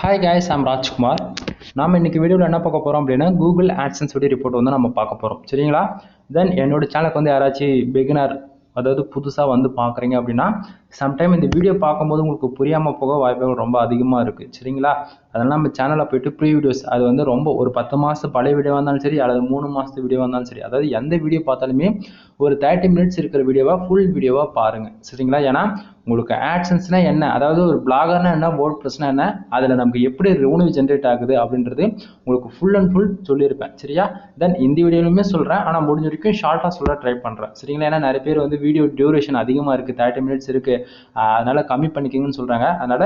Hi guys, I'm Rajkumar. நாம இன்னைக்கு வீடியோல என்ன பார்க்க போறோம் அப்படினா Google AdSense வீடியோ ரிப்போர்ட் வந்து நம்ம பார்க்க போறோம். சரிங்களா? Then என்னோட சேனலுக்கு வந்து யாராச்சும் beginner அதாவது புதுசா வந்து பார்க்கறீங்க அப்படினா sometime இந்த வீடியோ பாக்கும்போது உங்களுக்கு புரியாம போக வாய்ப்புகள் ரொம்ப அதிகமா இருக்கு. சரிங்களா? அதனால நம்ம சேனல்ல போய்ட்டு ப்ரீ வீடியோஸ் அது வந்து ரொம்ப ஒரு 10 மாசம் பழைய வீடியோவா இருந்தாலும் சரி அல்லது 3 மாசத்து வீடியோவா இருந்தாலும் சரி. அதாவது எந்த வீடியோ பார்த்தாலுமே ஒரு 30 மினிட்ஸ் இருக்கிற வீடியோவா ஃபுல் வீடியோவா பாருங்க. சரிங்களா? ஏனா உங்களுக்கு AdSenseனா என்ன? அதாவது ஒரு பிளாகர்னா என்ன, WordPressனா என்ன? அதுல நமக்கு எப்படி ரெவென்யூ ஜெனரேட் ஆகுது அப்படின்றது உங்களுக்கு ஃபுல் அண்ட் ஃபுல் சொல்லியிருப்பேன். சரியா? தென் இந்த வீடியோலயுமே சொல்றேன். ஆனா முடிஞ்ச வரைக்கும் ஷார்ட்டா சொல்ல ட்ரை பண்றேன். சரிங்களா? ஏன்னா நிறைய பேர் வந்து வீடியோ டியூரேஷன் அதிகமா இருக்கு, 30 மினிட்ஸ் இருக்கு, அதனால கம்மி பண்ணிக்கங்கன்னு சொல்றாங்க. அதனால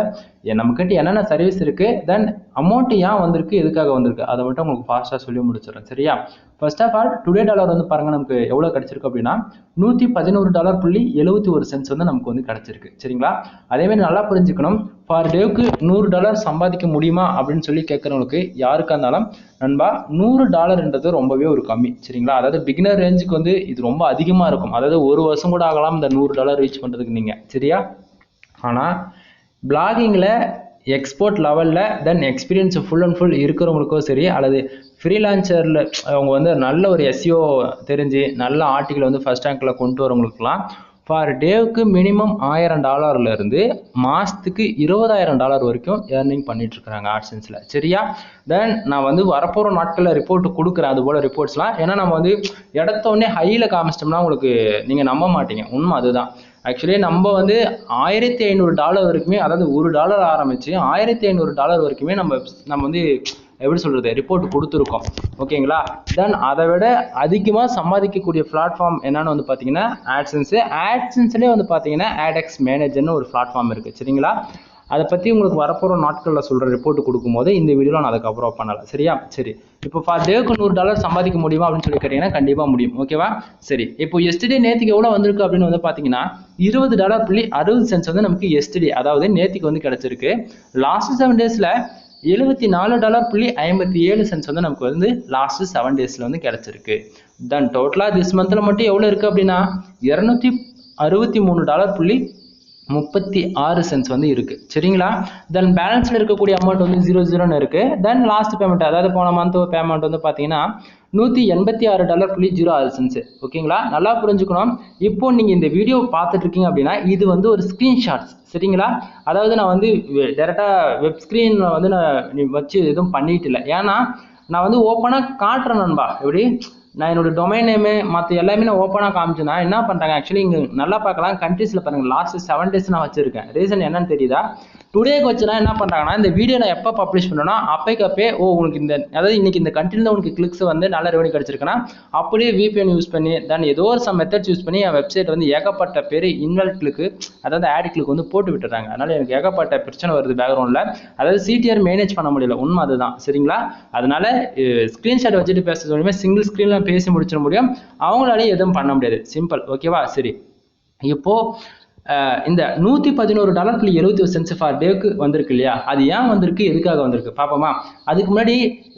நம்ம கிட்ட என்னென்ன சர்வீஸ் இருக்கு, தென் அமௌண்ட் ஏன் வந்திருக்கு, எதுக்காக வந்திருக்கு, அதை மட்டும் உங்களுக்கு ஃபாஸ்டா சொல்லி முடிச்சிடறேன். சரியா? First of all today dollar வந்து பாருங்க நமக்கு எவ்வளவு கிடைச்சிருக்கு அப்படின்னா $111.71 வந்து நமக்கு வந்து கிடைச்சிருக்கு. சரிங்களா? அதே மாதிரி நல்லா புரிஞ்சுக்கணும், ஃபார் டேவுக்கு $100 சம்பாதிக்க முடியுமா அப்படின்னு சொல்லி கேட்கறவங்களுக்கு யாருக்கா இருந்தாலும் நண்பா $100 ரொம்பவே ஒரு கம்மி. சரிங்களா? அதாவது பிகினர் ரேஞ்சுக்கு வந்து இது ரொம்ப அதிகமா இருக்கும். அதாவது ஒரு வருஷம் கூட ஆகலாம் இந்த $100 ரீச் பண்றதுக்கு நீங்க. சரியா? ஆனா பிளாகிங்ல எக்ஸ்போர்ட் லெவல்ல தென் எக்ஸ்பீரியன்ஸ் ஃபுல் அண்ட் ஃபுல் இருக்கிறவங்களுக்கும் சரி அல்லது ஃப்ரீலான்சர்ல அவங்க வந்து நல்ல ஒரு SEO தெரிஞ்சு நல்ல ஆர்டிகல் வந்து ஃபர்ஸ்ட் ரேங்க்ல கொண்டு வரவங்களுக்குலாம் ஃபார் டேவுக்கு மினிமம் $1000 இருந்து மாசத்துக்கு $20,000 வரைக்கும் ஏர்னிங் பண்ணிட்டு இருக்காங்க ஆட்சன்ஸ்ல. சரியா? தென் நான் வந்து வரப்போற நாட்கள்ல ரிப்போர்ட் கொடுக்குறேன் அது போல ரிப்போர்ட்ஸ்லாம். ஏன்னா நம்ம வந்து எடுத்த உடனே ஹைல காமிச்சிட்டோம்னா உங்களுக்கு நீங்க நம்ப மாட்டீங்க. உண்மை அதுதான். ஆக்சுவலி நம்ம வந்து $1500 வரைக்குமே, அதாவது $1 ஆரம்பிச்சு $1500 வரைக்குமே நம்ம வந்து எப்படி சொல்றது ரிப்போர்ட் கொடுத்துருக்கோம். ஓகேங்களா? தென் அதை விட அதிகமா சம்பாதிக்கக்கூடிய பிளாட்ஃபார்ம் என்னன்னு வந்து பாத்தீங்கன்னா ஆட்சன்ஸ்லேயே வந்து பாத்தீங்கன்னா AdX மேனேஜர்னு ஒரு பிளாட்ஃபார்ம் இருக்கு. சரிங்களா? அதை பத்தி உங்களுக்கு வரப்போற நாட்கள்ல சொல்ற ரிப்போர்ட் கொடுக்கும்போது இந்த வீடியோல நான் அதுக்கப்புறம் பண்ணலாம். சரியா? சரி, இப்போ ஃபார் டேக்கு $100 சம்பாதிக்க முடியுமா அப்படின்னு சொல்லி கேட்டீங்கன்னா கண்டிப்பா முடியும். ஓகேவா? சரி, இப்போ எஸ்டர்டே நேத்துக்கு எவ்வளவு வந்திருக்கு அப்படின்னு வந்து பாத்தீங்கன்னா $20.60 வந்து நமக்கு எஸ்டர்டே அதாவது நேத்துக்கு வந்து கிடைச்சிருக்கு. லாஸ்ட் 7 டேஸ்ல $74.57 வந்து நமக்கு வந்து லாஸ்ட் 7 டேஸ்ல வந்து கிடைச்சிருக்கு. தென் டோட்டலா திஸ் மந்த்ல மட்டும் எவ்வளவு இருக்கு அப்படின்னா $263.36 வந்து இருக்கு. சரிங்களா? தென் பேலன்ஸ்ல இருக்கக்கூடிய அமௌண்ட் வந்து 00 இருக்கு. தென் லாஸ்ட் பேமெண்ட் அதாவது போன மந்த் பேமெண்ட் வந்து பாத்தீங்கன்னா $186.06. ஓகேங்களா? நல்லா புரிஞ்சுக்கணும். இப்போ நீங்க இந்த வீடியோ பார்த்துட்டு இருக்கீங்க அப்படின்னா இது வந்து ஒரு ஸ்கிரீன்ஷாட்ஸ். சரிங்களா? அதாவது நான் வந்து டைரக்டா வெப் ஸ்கிரீன்ல வந்து நான் வச்சு எதுவும் பண்ணிட்டு இல்லை. ஏன்னா நான் வந்து ஓப்பனா காட்டுறேன் நண்பா. எப்படி நான் என்னோட டொமைன் நேமு மற்ற எல்லாமே நான் ஓப்பனாக காமிச்சேன்னா என்ன பண்ணுறாங்க, ஆக்சுவலி இங்கே நல்லா பார்க்கலாம் கண்ட்ரீஸில் பாருங்க லாஸ்ட் 7 டேஸ் நான் வச்சிருக்கேன். ரீசன் என்னன்னு தெரியுதா? டுடேக்கு வச்சுனா என்ன பண்ணுறாங்கன்னா இந்த வீடியோ நான் எப்போ பப்ளிஷ் பண்ணேன்னா அப்பைக்கப்பே உனக்கு இந்த அதாவது இன்னைக்கு இந்த கண்ட்ரியில் உனக்கு கிளிக்ஸ் வந்து நல்ல ரெவன்யூ கிடைச்சிருக்குன்னா அப்படியே VPN யூஸ் பண்ணி தென் ஏதோ ஒரு சம் மெத்தட்ஸ் யூஸ் பண்ணி என் வெப்சைட் வந்து ஏகப்பட்ட பேர் இன்வால்வ் கிளிக்கு அதாவது ஆட் கிளிக் வந்து போட்டு விட்டுறாங்க. அதனால எனக்கு ஏகப்பட்ட பிரச்சனை வருது பேக்ரவுண்டில். அதாவது CTR மேனேஜ் பண்ண முடியல. உண்மை அதுதான். சரிங்களா? அதனால ஸ்கிரீன்ஷாட் வச்சுட்டு பேசுறது மூலமே சிங்கிள் ஸ்கிரீன்ல பேசி முடிச்சிட முடியும். அவங்களாலேயும் எதுவும் பண்ண முடியாது. சிம்பிள். ஓகேவா? சரி, இப்போ இந்த $111.71 ஃபார் டேக்கு வந்திருக்கு இல்லையா? அது ஏன் வந்திருக்கு, எதுக்காக வந்திருக்கு பாப்போமா? அதுக்கு முன்னாடி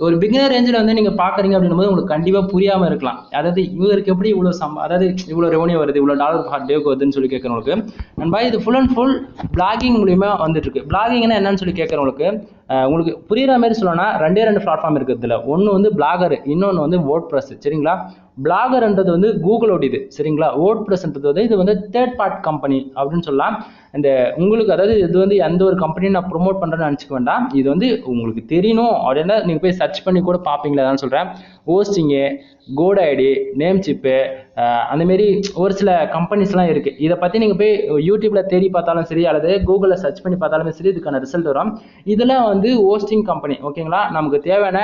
ஒரு பிகினர் ரேஞ்சில் வந்து நீங்க பாக்குறீங்க அப்படின்னும் போது உங்களுக்கு கண்டிப்பா புரியாம இருக்கலாம். அதாவது இவருக்கு எப்படி இவ்வளவு அதாவது இவ்வளவு ரெவன்யூ வருது, இவ்வளவு டாலர் ஃபார் டேக்கு வருதுன்னு சொல்லி கேட்கறவங்களுக்கு நண்பா இது ஃபுல் அண்ட் ஃபுல் பிளாகிங் மூலியமா வந்துட்டு இருக்கு. பிளாகிங்னா என்னன்னு சொல்லி கேட்கறவங்களுக்கு உங்களுக்கு புரியுற மாதிரி சொல்லணும்னா ரெண்டு பிளாட்ஃபார்ம் இருக்குதுல. ஒன்னு வந்து பிளாகர், இன்னொன்னு வந்து WordPress. சரிங்களா? பிளாகர்ன்றது வந்து கூகுளோட இது. சரிங்களா? WordPressன்றது வந்து இது வந்து தேர்ட் பார்ட்டி கம்பெனி அப்படின்னு சொல்லலாம். இந்த உங்களுக்கு அதாவது இது வந்து எந்த ஒரு கம்பெனியும் நான் ப்ரொமோட் பண்றேன்னு நினைச்சுக்க வேண்டாம். இது வந்து உங்களுக்கு தெரியணும் அப்படின்னா நீங்க போய் சர்ச் பண்ணி கூட பாப்பீங்களா தான் சொல்றேன். ஹோஸ்டிங்கு, கோடைடி, நேம் சிப்பு, அந்த மாதிரி ஒரு சில கம்பெனிஸ்லாம் இருக்கு. இதை பத்தி நீங்க போய் யூடியூப்ல தேடி பார்த்தாலும் சரி அல்லது கூகுள்ல சர்ச் பண்ணி பார்த்தாலுமே சரி இதுக்கான ரிசல்ட் வரும். இதெல்லாம் வந்து ஹோஸ்டிங் கம்பெனி. ஓகேங்களா? நமக்கு தேவையான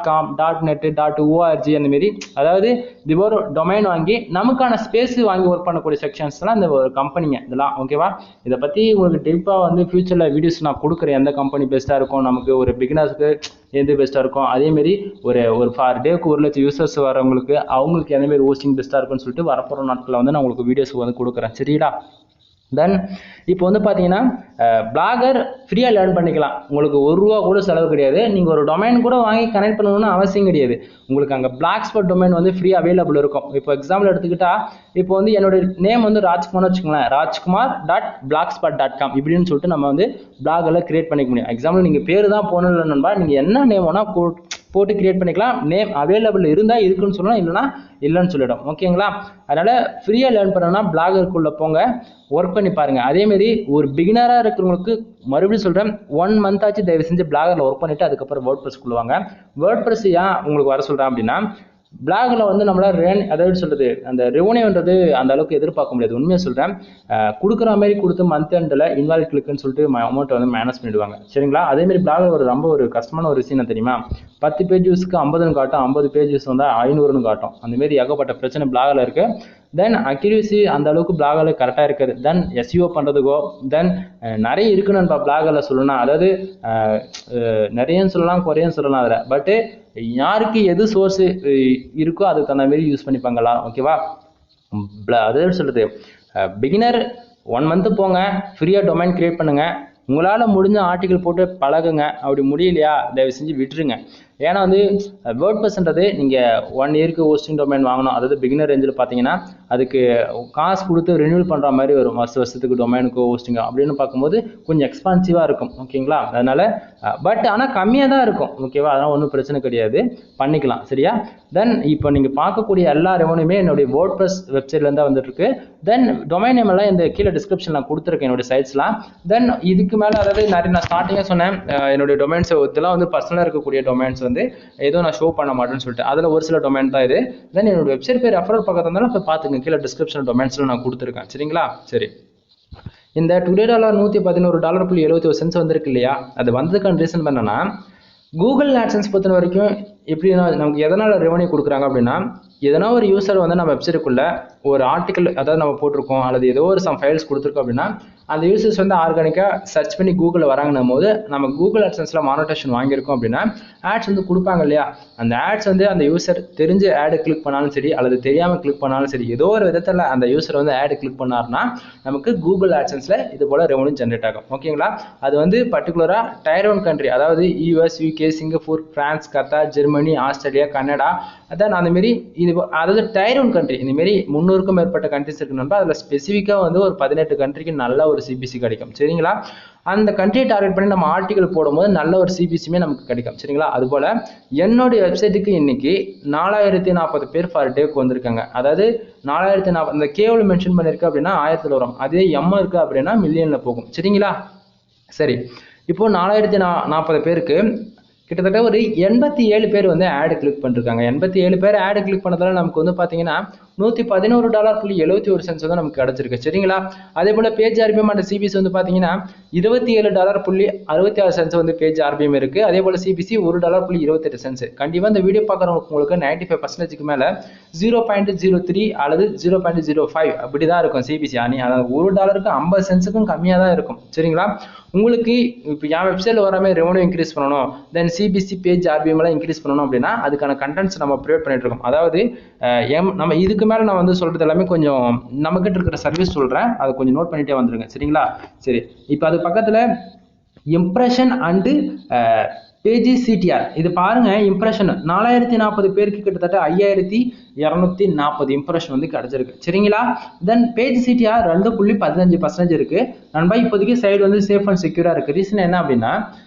.com, .net, .org அந்த மாதிரி அதாவது இது ஒரு டொமைன் வாங்கி நமக்கான ஸ்பேஸ் வாங்கி ஒர்க் பண்ணக்கூடிய செக்ஷன்ஸ்லாம் இந்த ஒரு கம்பெனிங்க இதெல்லாம். ஓகேவா? இதை பத்தி உங்களுக்கு டீப்பா வந்து ஃபியூச்சர்ல வீடியோஸ் நான் கொடுக்குறேன். எந்த கம்பெனி பெஸ்டா இருக்கும், நமக்கு ஒரு பிகினர்ஸ்க்கு எது பெஸ்டா இருக்கும், அதே மாதிரி ஒரு ஃபார் டேக்கு 1 லட்சம் யூசர்ஸ் வரவங்களுக்கு அவங்களுக்கு எந்த மாதிரி ஹோஸ்டிங் பெஸ்டா இருக்கும்னு சொல்லிட்டு வரப்போற நாட்களில் வந்து நான் உங்களுக்கு வீடியோஸ் வந்து கொடுக்குறேன். சரிடா? தென் இப்போ வந்து பார்த்தீங்கன்னா பிளாகர் ஃப்ரீயாக லேர்ன் பண்ணிக்கலாம். உங்களுக்கு ₹1 கூட செலவு கிடையாது. நீங்கள் ஒரு டொமைன் கூட வாங்கி கனெக்ட் பண்ணணும்னு அவசியம் கிடையாது. உங்களுக்கு அங்கே பிளாக்ஸ்பாட் டொமைன் வந்து ஃப்ரீ அவைலபிள் இருக்கும். இப்போ எக்ஸாம்பிள் எடுத்துக்கிட்டா இப்போ வந்து என்னோட நேம் வந்து ராஜ்குமார்னு வச்சுக்கோங்களேன். rajkumar.blogspot.com இப்படின்னு சொல்லிட்டு நம்ம வந்து பிளாகெல்லாம் கிரியேட் பண்ணிக்க முடியும். எக்ஸாம்பிள் நீங்கள் பேர் தான் போகணும் நண்பா, நீங்கள் என்ன நேம் வேணால் போட்டு கிரியேட் பண்ணிக்கலாம். நேம் அவைலபிள் இருந்தால் இருக்குன்னு சொல்லலாம், இல்லைனா இல்லைன்னு சொல்லிடும். ஓகேங்களா? அதனால் ஃப்ரீயாக லேர்ன் பண்ணணும்னா பிளாகருக்குள்ளே போங்க, ஒர்க் பண்ணி பாருங்கள். அதேமாரி ஒரு பிகினராக இருக்கிறவங்களுக்கு மறுபடியும் சொல்கிறேன், 1 month ஆச்சு தயவு செஞ்சு பிளாகரில் ஒர்க் பண்ணிவிட்டு அதுக்கப்புறம் வேர்ட்பிரஸ்க்குள்ள வாங்க. வேர்ட்பிரஸ் ஏன் உங்களுக்கு வர சொல்கிறேன் அப்படின்னா, பிளாகில் வந்து நம்மளால் அதாவது சொல்கிறது அந்த ரெவன்யூன்றது அந்த அளவுக்கு எதிர்பார்க்க முடியாது. உண்மையாக சொல்கிறேன், கொடுக்குற மாதிரி கொடுத்து மந்த் எண்டில் இன்வாலிட் கிளிக்குன்னு சொல்லிட்டு அமௌண்ட்டை வந்து மேனேஜ் பண்ணிடுவாங்க. சரிங்களா? அதேமாதிரி பிளாகில் ரொம்ப ஒரு கஷ்டமான ஒரு விஷயம் தெரியுமா, 10 பேஜ் யூஸ்க்கு 50ன்னு காட்டும், 50 பேஜ் யூஸ் வந்தால் 500ன்னு காட்டும். அந்தமாரி ஏகப்பட்ட பிரச்சனை பிளாகில் இருக்குது. தென் அக்யூரசி அந்த அளவுக்கு பிளாகில் கரெக்டாக இருக்குது. தென் SEO பண்ணுறதுக்கோ தென் நிறைய இருக்குன்னு பிளாகில் சொல்லணும்னா, அதாவது நிறையன்னு சொல்லலாம், குறையன்னு சொல்லலாம் அதில். பட்டு யாருக்கு எது சோர்ஸ் இருக்கோ அதுக்கு தகுந்த மாதிரி யூஸ் பண்ணிப்பாங்களா? ஓகேவா? அதாவது சொல்கிறது, பிகினர் 1 month போங்க, ஃப்ரீயாக டொமைன் கிரியேட் பண்ணுங்கள். உங்களால் முடிஞ்ச ஆர்டிக்கல் போட்டு பழகுங்க. அப்படி முடியலையா தயவு செஞ்சு விட்டுருங்க. ஏன்னா வந்து வேர்ட்பிரஸ்ன்றது நீங்கள் 1 yearக்கு ஹோஸ்டிங் டொமைன் வாங்கணும். அதாவது பிகினர் ரேஞ்சில் பார்த்தீங்கன்னா அதுக்கு காசு கொடுத்து ரினியூல் பண்ணுற மாதிரி வரும். வருஷத்துக்கு டொமைனுக்கு ஹோஸ்டிங் அப்படின்னு பார்க்கும்போது கொஞ்சம் எக்ஸ்பான்சிவாக இருக்கும். ஓகேங்களா? அதனால் பட் ஆனால் கம்மியாக தான் இருக்கும். ஓகேவா? அதெல்லாம் ஒன்றும் பிரச்சனை கிடையாது, பண்ணிக்கலாம். சரியா? தென் இப்போ நீங்கள் பார்க்கக்கூடிய எல்லா ரெவன்யூமே என்னுடைய வேர்ட்பிரஸ் வெப்சைட்லேருந்து வந்துட்டுருக்கு. தென் டொமைன் நேம் எல்லாம் இந்த கீழே டிஸ்கிரிப்ஷன் நான் கொடுத்துருக்கேன் என்னுடைய சைட்ஸ்லாம். தென் இதுக்கு மேலே அதாவது நிறைய நான் ஸ்டார்டிங்காக சொன்னேன், என்னுடைய டொமைன்ஸ் இதெல்லாம் வந்து பர்சனலாக இருக்கக்கூடிய டொமைன்ஸ் வந்து ஏதோ நான் ஷோ பண்ண மாட்டேன்னு சொல்லிட்டு அதில் ஒரு சில டொமைன் தான் இது. தென் என்னோட வெப்சைட் பேர் ரெஃபரல் பக்கத்தில் இருந்தாலும் இப்போ பார்த்துங்க, கீழே டிஸ்கிரிப்ஷன் டொமைன்ஸ்லாம் நான் கொடுத்துருக்கேன். சரிங்களா? சரி, இந்த டுடே டாலர் $111.71 வந்திருக்கு இல்லையா, அது வந்ததுக்கான ரீசன் என்னன்னா, கூகுள் ஆட்சன்ஸ் பொறுத்த வரைக்கும் எப்படின்னா நமக்கு எதனால் ரெவன்யூ கொடுக்குறாங்க அப்படின்னா, எதனா ஒரு யூசர் வந்து நம்ம வெப்சைட்டுக்குள்ள ஒரு ஆர்டிக்கல் அதாவது நம்ம போட்டிருக்கோம் அல்லது ஏதோ ஒரு சம் ஃபைல்ஸ் கொடுத்துருக்கோம் அப்படின்னா அந்த யூசர்ஸ் வந்து ஆர்கானிக்காக சர்ச் பண்ணி கூகுளில் வராங்கன்னும் போது நம்ம கூகுள் ஆட்சன்ஸில் மானிட்டேஷன் வாங்கியிருக்கோம் அப்படின்னா ஆட்ஸ் வந்து கொடுப்பாங்க இல்லையா, அந்த ஆட்ஸ் வந்து அந்த யூசர் தெரிஞ்சு ஆடு கிளிக் பண்ணாலும் சரி அல்லது தெரியாமல் கிளிக் பண்ணாலும் சரி, ஏதோ ஒரு விதத்தில் அந்த யூசர் வந்து ஆடு கிளிக் பண்ணார்னா நமக்கு கூகுள் ஆட்சன்ஸில் இது போல் ரெவன்யூ ஜென்ரேட் ஆகும். ஓகேங்களா? அது வந்து பர்டிகுலராக டயர் 1 கண்ட்ரி, அதாவது US, UK, Singapore, France, Qatar, Germany, Australia, Canada, அதான் அந்தமாரி இது அதாவது டயர் 1 கண்ட்ரி இந்தமாரி 300க்கும் மேற்பட்ட கண்ட்ரிஸ் இருக்குன்னு அதில் ஸ்பெசிஃபிக்காக வந்து ஒரு 18 கண்ட்ரிக்கு நல்ல ஒரு CPC கிடைக்கும். சரிங்களா? அந்த கண்ட்ரியை டார்கெட் பண்ணி நம்ம ஆர்டிகல் போடும்போது நல்ல ஒரு CPCமே நமக்கு கிடைக்கும். சரிங்களா? அதுபோல் என்னுடைய வெப்சைட்டுக்கு இன்னைக்கு 4040 பேர் ஃபார் டேக்கு வந்திருக்காங்க. அதாவது 4040 இந்த கேவில் மென்ஷன் பண்ணியிருக்கு அப்படின்னா 1000 வரும், அதே M இருக்கு அப்படின்னா மில்லியனில் போகும். சரிங்களா? சரி, இப்போ 4040 பேருக்கு கிட்டத்தட்ட ஒரு 87 பேர் வந்து ஆடு கிளிக் பண்ணிருக்காங்க. 87 பேர் ஆடு கிளிக் பண்ணதால நமக்கு வந்து பார்த்தீங்கன்னா $111.71 வந்து நமக்கு கிடைச்சிருக்கு. சரிங்களா? அதே போல பேஜ் RPM அண்ட் CPC வந்து பார்த்தீங்கன்னா $27.66 வந்து பேஜ் RPM இருக்கு. அதே போல CPC $1.28. கண்டிப்பாக இந்த வீடியோ பார்க்குறவங்களுக்கு உங்களுக்கு 95% மேலே 0.03 அல்லது 0.05 அப்படி தான் இருக்கும் CPC. அதாவது $1க்கு 50 சென்ட்ஸுக்கும் கம்மியாக தான் இருக்கும். சரிங்களா? உங்களுக்கு இப்போ என் வெப்சைட்டில் வர மாதிரி ரெவன்யூ இன்க்ரீஸ் பண்ணணும், தென் CPC பேஜ் RPM எல்லாம் இன்க்ரீஸ் பண்ணணும் அப்படின்னா அதுக்கான கண்டென்ட்ஸ் நம்ம ப்ரொவைட் பண்ணிட்டு இருக்கோம். அதாவது நம்ம இதுக்கு மேலே நான் வந்து சொல்கிறது எல்லாமே கொஞ்சம் நம்மகிட்ட இருக்கிற சர்வீஸ் சொல்கிறேன், அதை கொஞ்சம் நோட் பண்ணிட்டே வந்துருங்க. சரிங்களா? சரி, இப்போ அது பக்கத்தில் இம்ப்ரெஷன் அண்டு பேஜ் CTR இது பாருங்க. இம்ப்ரெஷன் 4040 பேருக்கு கிட்டத்தட்ட 5240 இம்ப்ரெஷன் வந்து கிடைச்சிருக்கு. சரிங்களா? தென் பேஜ் CTR 2.15% இருக்கு நண்பா. இப்போதைக்கு சைடு வந்து சேஃப் அண்ட் செக்யூரா இருக்கு. ரீசன் என்ன அப்படின்னா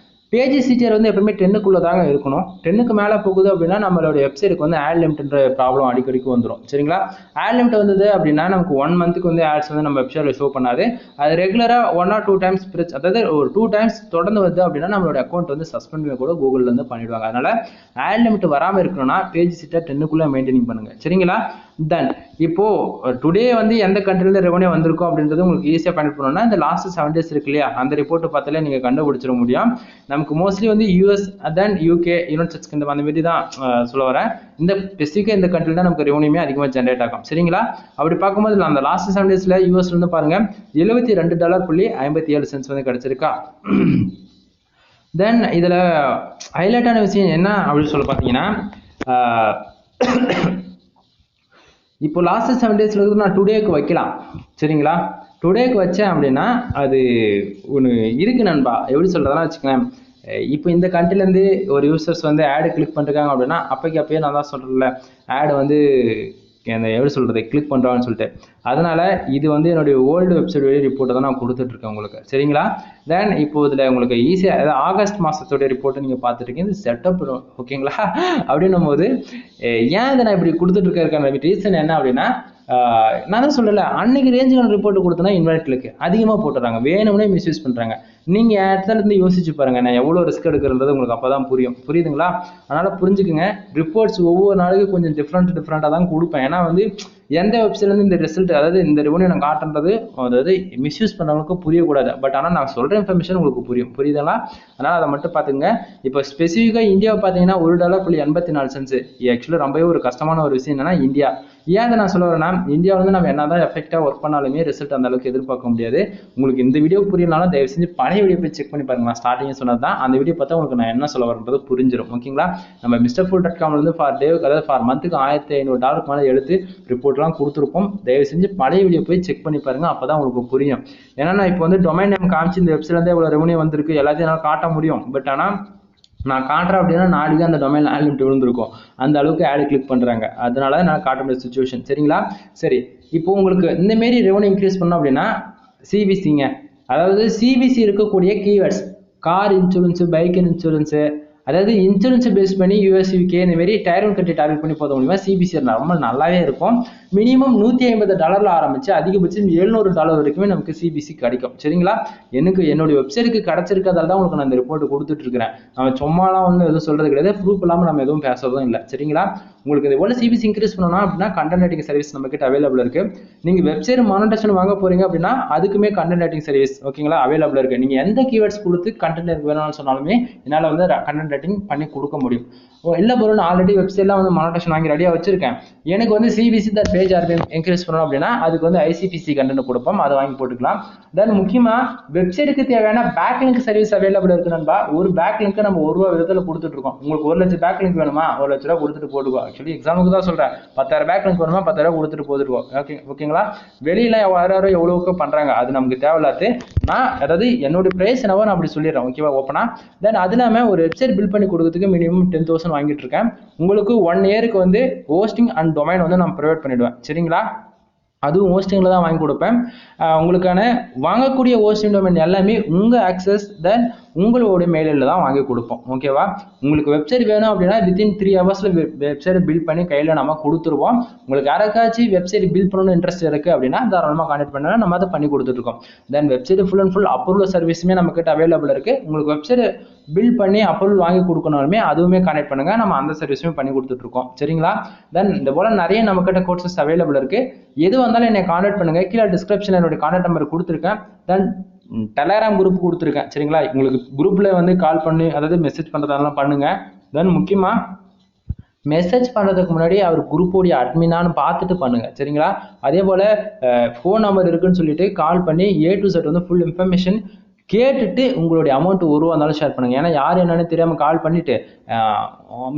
பேஜ் CTR வந்து எப்பவுமே 10க்குள்ள தாங்க இருக்கணும். 10க்கு மேலே போகுது அப்படின்னா நம்மளோட வெப்சைட்டுக்கு வந்து ஆட் லிமிட்ன்ற ப்ராப்ளம் அடிக்கடிக்கு வந்துடும். சரிங்களா? ஆட் லிமிட் வந்தது அப்படின்னா நமக்கு 1 மந்த்துக்கு வந்து ஆட்ஸ் வந்து நம்ம வெப்சைட்டில் ஷோ பண்ணாது. அது ரெகுலராக 1 or 2 டைம்ஸ் அதாவது ஒரு 2 டைம்ஸ் தொடர்ந்து வருது அப்படின்னா நம்மளோட அக்கௌண்ட் வந்து சஸ்பெண்ட் கூட கூகுளில் வந்து பண்ணிடுவாங்க. அதனால ஆட் லிமிட் வராமல் இருக்கணும்னா பேஜ் CTR 10க்குள்ள மெயின்டைனிங் பண்ணுங்க. சரிங்களா? தென் இப்போ டுடே வந்து எந்த கண்ட்ரில ரெவன்யூ வந்திருக்கும் அப்படின்றது உங்களுக்கு ஈஸியாக ஃபைண்ட் பண்ணணும்னா இந்த லாஸ்ட் 7 days இருக்கு இல்லையா, அந்த ரிப்போர்ட் பார்த்தாலே நீங்கள் கண்டுபிடிச்சிட முடியும். நமக்கு மோஸ்ட்லி வந்து US தென் UK, யுனைடெட் ஸ்டேட்ஸ் கிங்டம் அந்த மாதிரி தான் சொல்ல வரேன். இந்த ஸ்பெசிஃபிக்காக இந்த கண்ட்ரில தான் நமக்கு ரெவன்யூமே அதிகமாக ஜென்ரேட் ஆகும். சரிங்களா? அப்படி பார்க்கும்போது அந்த லாஸ்ட் 7 daysல US வந்து பாருங்க $72.57 வந்து கிடைச்சிருக்கா. தென் இதில் ஹைலைட்டான விஷயம் என்ன அப்படின்னு சொல்ல பார்த்தீங்கன்னா இப்போ லாஸ்ட் 7 daysல நான் டுடேக்கு வைக்கலாம். சரிங்களா? டுடேக்கு வச்சேன் அப்படின்னா அது ஒன்று இருக்கு நண்பா. எப்படி சொல்கிறதுனா வச்சுக்கலேன், இப்போ இந்த கண்ட்ரிலேருந்து ஒரு யூசர்ஸ் வந்து ஆடு கிளிக் பண்ணிருக்காங்க அப்படின்னா அப்பயே நான் தான் சொல்கிறேன்ல, ஆடு வந்து அந்த எப்படி சொல்கிறது கிளிக் பண்ணுறான்னு சொல்லிட்டு. அதனால் இது வந்து என்னுடைய ஓல்டு வெப்சைட் ரிப்போர்ட்டை தான் நான் கொடுத்துட்ருக்கேன் உங்களுக்கு. சரிங்களா? தென் இப்போ இதில் உங்களுக்கு ஈஸியாக அதாவது ஆகஸ்ட் மாதத்துடைய ரிப்போர்ட்டை நீங்கள் பார்த்துருக்கீங்க. இது செட்டப் ஓகேங்களா? அப்படின்னும் போது ஏன் இதை நான் இப்படி கொடுத்துட்ருக்கேன் ரீசன் என்ன அப்படின்னா, நான் தான் சொல்லலை, அன்னைக்கு ரேஞ்சுக்கான ரிப்போர்ட் கொடுத்தனா இன்வாலிட் கிளிக் அதிகமாக போட்டுறாங்க, வேணும்னே மிஸ்யூஸ் பண்ணுறாங்க. நீங்கள் இடத்துல இருந்து யோசிச்சு பாருங்க, நான் எவ்வளோ ரிஸ்க் எடுக்கிறது உங்களுக்கு அப்போ தான் புரியுதுங்களா? அதனால் புரிஞ்சுக்குங்க, ரிப்போர்ட்ஸ் ஒவ்வொரு நாளைக்கு கொஞ்சம் டிஃப்ரெண்ட்டாக தான் கொடுப்பேன். ஏன்னா வந்து எந்த வெப்சைட்லேருந்து இந்த ரிசல்ட் அதாவது இந்த ரெவன்யூ நான் காட்டுறது அதாவது மிஸ்யூஸ் பண்ணவங்களுக்கு புரியக்கூடாது. பட் ஆனால் நான் சொல்கிற இன்ஃபர்மேஷன் உங்களுக்கு புரியுதுங்களா? அதனால் அதை மட்டும் பார்த்துங்க. இப்போ ஸ்பெசிஃபிக்காக இந்தியாவை பார்த்தீங்கன்னா $1.84. ஆக்சுவலி ரொம்பவே ஒரு கஷ்டமான ஒரு விஷயம் என்னன்னா இந்தியா. ஏன் அதை நான் சொல்ல வரேன்னா, இந்தியாவில் வந்து நம்ம என்ன தான் எஃபெக்டாக ஒர்க் பண்ணாலுமே ரிசல்ட் அந்த அளவுக்கு எதிர்பார்க்க முடியாது. உங்களுக்கு இந்த வீடியோ புரியலனாலும் தயவு செஞ்சு பழைய வீடியோ போய் செக் பண்ணி பாருங்க. நான் ஸ்டார்டிங் சொன்னது தான், அந்த வீடியோ பார்த்தா உங்களுக்கு நான் என்ன சொல்ல வரன்றது புரிஞ்சிடும். ஓகேங்களா? நம்ம MrFool.com ஃபார் டேவுக்கு அதாவது ஃபார் மந்த்துக்கு $1500 மேலே எடுத்து ரிப்போர்ட்லாம் கொடுத்துருப்போம். தயவு செஞ்சு பழைய வீடியோ போய் செக் பண்ணி பாருங்க, அப்போ தான் உங்களுக்கு புரியும். ஏன்னா நான் இப்போ வந்து டொமைன் நேம் காமிச்சு இந்த வெப்சைட்லேருந்து எவ்வளோ ரெவன்யூ வந்திருக்கு எல்லாத்தையும் என்னால் காட்ட முடியும். பட் ஆனால் நான் காட்டுறேன் அப்படின்னா நாளைக்கு அந்த டொமைன் ஆட் லிமிட் விழுந்திருக்கும், அந்த அளவுக்கு ஆடு கிளிக் பண்ணுறாங்க. அதனால நான் காட்ட முடியாத சுச்சுவேஷன். சரிங்களா? சரி, இப்போ உங்களுக்கு இந்தமாரி ரெவன்யூ இன்க்ரீஸ் பண்ணோம் அப்படின்னா சிபிசிங்க, அதாவது சிபிசி இருக்கக்கூடிய keywords car insurance, bike insurance, அதாவது இன்சூரன்ஸை பேஸ் பண்ணி யூஎஸ்யூகே இந்த மாதிரி டயர் 1 கண்ட்ரி டார்கெட் பண்ணி போத முடியுமா சிபிசி ரொம்ப நல்லாவே இருக்கும். மினிமம் $150 ஆரம்பிச்சு அதிகபட்சம் $700 வரைக்குமே நமக்கு சிபிசி கிடைக்கும். சரிங்களா? எனக்கு என்னுடைய வெப்சைட்டுக்கு கிடைச்சிருக்கிறதால தான் உங்களுக்கு நான் இந்த ரிப்போர்ட் கொடுத்துட்டு இருக்கிறேன். நம்ம சும்மாலாம் ஒன்றும் எதுவும் சொல்றது கிடையாது, ப்ரூஃப் இல்லாமல் நம்ம எதுவும் பேசுறதும் இல்லை. சரிங்களா? உங்களுக்கு இது போல சிபிசி இன்க்ரீஸ் பண்ணணும் அப்படின்னா கண்டென்ட் ரைட்டிங் சர்வீஸ் நம்ம கிட்ட அவைலபிள் இருக்கு. நீங்க வெப்சைட் மானிட்டேஷன் வாங்க போறீங்க அப்படின்னா அதுக்குமே கண்டென்ட் ரைட்டிங் சர்வீஸ் ஓகேங்களா அவைலபிள் இருக்கு. நீங்க எந்த கீவேர்ட்ஸ் கொடுத்து கண்டென்ட் வேணும்னு சொன்னாலுமே என்னால் வந்து கண்டென்ட் ரைட்டிங் பண்ணி கொடுக்க முடியும். இல்லை பொருள் நான் ஆல்ரெடி வெப்சைட்லாம் வந்து மானிட்டேஷன் வாங்கி ரெடியாக வச்சிருக்கேன். எனக்கு வந்து CPC that page RPM increase பண்ணணும் அப்படின்னா அதுக்கு வந்து ஐசிபிசி கண்டென்ட் கொடுப்போம், அதை வாங்கி போட்டுக்கலாம். தென் முக்கியமாக வெப்சைட்டுக்கு தேவையான பேக்லிங்க் சர்வீஸ் அவைலபிள் இருக்கு நண்பா. ஒரு பேக்லிங்க் நம்ம ₹1 விதத்தில் கொடுத்துட்டு இருக்கோம். உங்களுக்கு 1 லட்சம் பேக்லிங்க் வேணுமா, ₹1,00,000 கொடுத்துட்டு போட்டுக்கோ. ஆக்சுவலி எக்ஸாமுக்கு தான் சொல்றேன், 10,000 பேக்லிங்க் வேணுமா, 10,000 கொடுத்துட்டு போட்டுருக்கோம். ஓகேங்களா? வெளியில யாரோ எவ்வளவுக்கு பண்றாங்க, அது நமக்கு தேவையில்லாது. நான் அதாவது என்னோட பிரைஸ் என்னவோ நான் அப்படி சொல்லிடுறேன். ஓகேவா? ஓப்பனா. தென் அது இல்லாமல் ஒரு வெப்சைட் பில்ட் பண்ணி கொடுக்கறதுக்கு மினிமம் 10,000 வாங்கிட்டு இருக்கேன். உங்களுக்கு 1 இயருக்கு வந்து ஹோஸ்டிங் அண்ட் டொமைன் வந்து நான் ப்ரொவைட் பண்ணிடுவேன். சரிங்களா? அதுவும் ஹோஸ்டிங்கில் தான் வாங்கி கொடுப்பேன். உங்களுக்கான வாங்கக்கூடிய ஹோஸ்டிங் டொமைன் எல்லாமே உங்கள் ஆக்சஸ் தென் உங்களுடைய மெயிலில் தான் வாங்கி கொடுப்போம். ஓகேவா? உங்களுக்கு வெப்சைட் வேணும் அப்படின்னா வித்தின் 3 ஹவர்ஸில் வெப்சைட் பில்ட் பண்ணி கையில் நம்ம கொடுத்துருவோம். உங்களுக்கு யாராச்சும் வெப்சைட் பில்ட் பண்ணணும்னு இன்ட்ரெஸ்ட் இருக்குது அப்படின்னா தாராளமாக கான்டெக்ட் பண்ணால் நம்ம அதை பண்ணி கொடுத்துட்ருக்கோம். Then website full and full approval சர்வீஸுமே நம்மக்கிட்ட அவைலபிள் இருக்குது. உங்களுக்கு வெப்சைட் பில்ட் பண்ணி அப்ரூவல் வாங்கி கொடுக்கணுமே அதுவுமே கான்டெக்ட் பண்ணுங்கள், நம்ம அந்த சர்வீஸுமே பண்ணி கொடுத்துட்ருக்கோம். சரிங்களா? தென் இந்த போல் நிறைய நம்மக்கிட்ட கோர்சஸ் அவைலபிள் இருக்குது. எது வந்தாலும் என்னை கான்டெக்ட் பண்ணுங்கள். கீழே டிஸ்கிரிப்ஷனில் என்னுடைய கான்டெக்ட் நம்பர் கொடுத்துருக்கேன். தென் டெலகிராம் குரூப் கொடுத்துருக்கேன். சரிங்களா? உங்களுக்கு குரூப்பில் வந்து கால் பண்ணி அதாவது மெசேஜ் பண்ணுறதெல்லாம் பண்ணுங்கள். தென் முக்கியமாக மெசேஜ் பண்ணுறதுக்கு முன்னாடி அவர் குரூப்போடைய அட்மினான்னு பார்த்துட்டு பண்ணுங்கள். சரிங்களா? அதே போல் ஃபோன் நம்பர் இருக்குன்னு சொல்லிட்டு கால் பண்ணி A to Z வந்து ஃபுல் இன்ஃபர்மேஷன் கேட்டுட்டு உங்களுடைய அமௌண்ட் ₹1 இருந்தாலும் ஷேர் பண்ணுங்கள். ஏன்னா யார் என்னன்னு தெரியாமல் கால் பண்ணிவிட்டு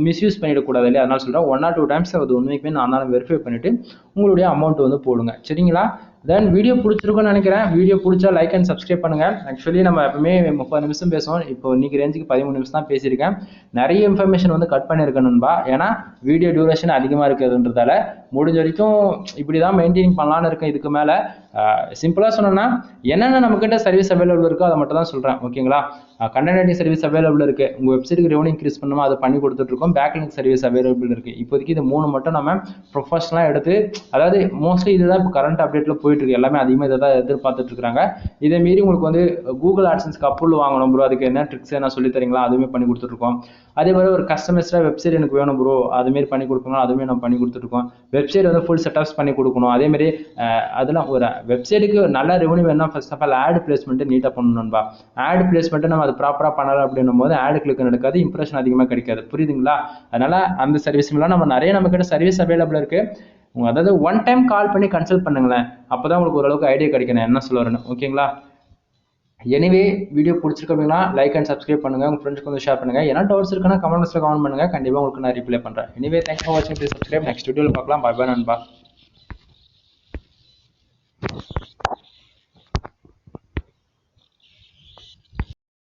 மிஸ்யூஸ் பண்ணிடக்கூடாது இல்லையா? அதனால சொல்கிறேன் 1 or 2 times அது உண்மைக்குமே நான் தான் வெரிஃபை பண்ணிவிட்டு உங்களுடைய அமௌண்ட் வந்து போடுங்க. சரிங்களா? தென் வீடியோ பிடிச்சிருக்குன்னு நினைக்கிறேன். வீடியோ பிடிச்சா லைக் அண்ட் சப்ஸ்கிரைப் பண்ணுங்கள். ஆக்சுவலி நம்ம எப்பவுமே 30 நிமிஷம் பேசுவோம், இப்போ இன்னைக்கு ரேஞ்சுக்கு 13 நிமிஷம் தான் பேசியிருக்கேன். நிறைய இன்ஃபர்மேஷன் வந்து கட் பண்ணியிருக்கணும்பா. ஏன்னா வீடியோ டியூரேஷன் அதிகமாக இருக்குதுன்றதால முடிஞ்ச வரைக்கும் இப்படி தான் மெயின்டைன் பண்ணலான்னு இருக்கேன். இதுக்கு மேலே சிம்பிளாக சொன்னோன்னா என்னென்ன நம்மக்கிட்ட சர்வீஸ் அவைலபிள் இருக்கோ அதை மட்டும் தான் சொல்கிறேன். ஓகேங்களா? கண்டென்ட் ரைட்டிங் சர்வீஸ் அவைலபிள் இருக்குது. உங்கள் வெப்சைட்டுக்கு ரெவன்யூ இன்க்ரீஸ் பண்ணுமோ அதை பண்ணி கொடுத்துட்ருக்கோம். பேக்லிங்க் சர்வீஸ் அவைலபிள் இருக்குது. இப்போதைக்கு இது 3 மட்டும் நம்ம ப்ரொஃபஷனலாக எடுத்து அதாவது மோஸ்ட்லி இதுதான் இப்போ கரண்ட் அப்டேட்டில் போயிட்டு இருக்கு. எல்லாமே அதிகமாக இதை தான் எதிர்பார்த்துட்டு இருக்காங்க. இதை மீறி உங்களுக்கு வந்து கூகுள் ஆட்சன்ஸ்க்கு அப்ரூவல் வாங்கணும் ப்ரோ, அதுக்கு என்ன ட்ரிக்ஸ் என்ன சொல்லி தரீங்களா, அதுவுமே பண்ணி கொடுத்துட்ருக்கோம். அதே மாதிரி ஒரு கஸ்டமைஸ்டாக வெப்சைட் எனக்கு வேணும் ப்ரோ, அதுமாரி பண்ணி கொடுக்கணும், அதுவுமே நம்ம பண்ணி கொடுத்துட்ருக்கோம். வெப்சைட் வந்து ஃபுல் செட்டப்ஸ் பண்ணி கொடுக்கணும். அதேமாரி அதெல்லாம் ஒரு வெப்சைட்டுக்கு நல்ல ரெவன்யூ வேணும்னா first of all ad placement நீட்டாக பண்ணணும்பா. ஆட் பிளேஸ்மெண்ட்டு நம்ம அது ப்ராப்பராக பண்ணலை அப்படின்னும் போது ஆடு கிளிக் நடக்காது, இம்ப்ரெஷன் அதிகமாக கிடைக்காது. புரியுதுங்களா? அதனால அந்த சர்வீஸ்லாம் நம்ம நிறைய நம்மக்கிட்ட சர்வீஸ் அவைலபிள் இருக்குது. அதாவது 1 time கால் பண்ணி கன்சல்ட் பண்ணுங்களேன், அப்போ தான் உங்களுக்கு ஓரளவுக்கு ஐடியா கிடைக்கணும் என்ன சொல்ல வரணும். ஓகேங்களா? எனிவே வீடியோ பிடிச்சிருக்கு அப்படின்னா லைக் அண்ட் சப்ஸ்கிரைப் பண்ணுங்கள், உங்கள் ஃப்ரெண்ட்ஸ்க்கு வந்து ஷேர் பண்ணுங்கள். என்ன டவுட்ஸ் இருக்குன்னா கமெண்ட் பாக்ஸில் கமெண்ட் பண்ணுங்கள், கண்டிப்பாக உங்களுக்கு நான் ரிப்ளை பண்ணுறேன். எனிவே தேங்க்ஸ் ஃபார் வாட்சிங், ப்ளீஸ் சப்ஸ்கிரைப். நெக்ஸ்ட் வீடியோவில் பார்க்கலாம். பை பை நண்பா.